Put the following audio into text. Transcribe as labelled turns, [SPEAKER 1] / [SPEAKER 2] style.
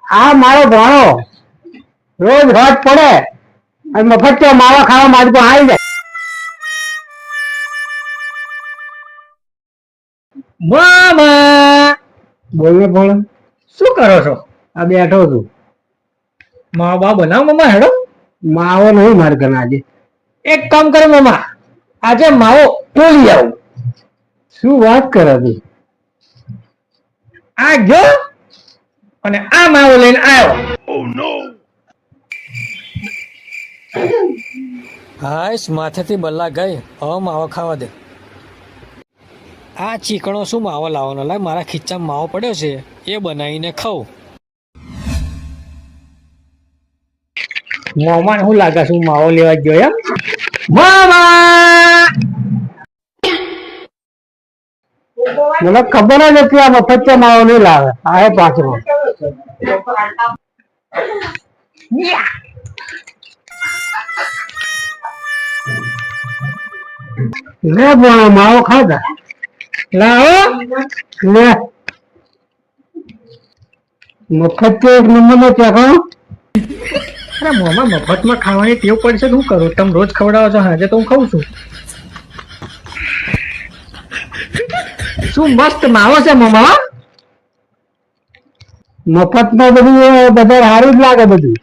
[SPEAKER 1] આ મારો ભાણો રોજ રાત પડે અને મફત માવા ખાવા મારી તો આવી જાય.
[SPEAKER 2] મામા
[SPEAKER 1] બોલ ને બોલ.
[SPEAKER 2] શું કરો છો?
[SPEAKER 1] આ બેઠો છું.
[SPEAKER 2] માવા બનાવ મામા હેડો.
[SPEAKER 1] માવો નહીં મારે ઘરે આજે.
[SPEAKER 2] એક કામ કરો મામા, આજે માવો તોલી આવું.
[SPEAKER 1] શું વાત કરે તું?
[SPEAKER 2] આ ગયો અને આ માવો લઈને આવ્યો.
[SPEAKER 3] હાઈશ માથેથી બલ્લા ગઈ. હવે માવો ખાવા દે. આ ચીકણો શું માવો લાવવાનો? લાય મારા ખીચામાં માવો પડ્યો છે, એ બનાવીને ખાઉં.
[SPEAKER 2] મોમાં શું લાગે શું માવો લેવા ગયો એમ?
[SPEAKER 1] મામા મને ખબર જ નથી આ મફત માવો નહીં લાવે. આ પાછો લે ભણો માવો ખાધા.
[SPEAKER 2] લાવો
[SPEAKER 1] લે મફત એક નંબર નો ચાખો.
[SPEAKER 2] અરે મોમાં મફતમાં ખાવાની ટેવ પડશે. શું કરું? તમે રોજ ખવડાવો છો, આજે તો હું ખાઉં છું. શું મસ્ત માવો છે મોમાં.
[SPEAKER 1] મફત માં બધું બધા સારું જ લાગે બધું.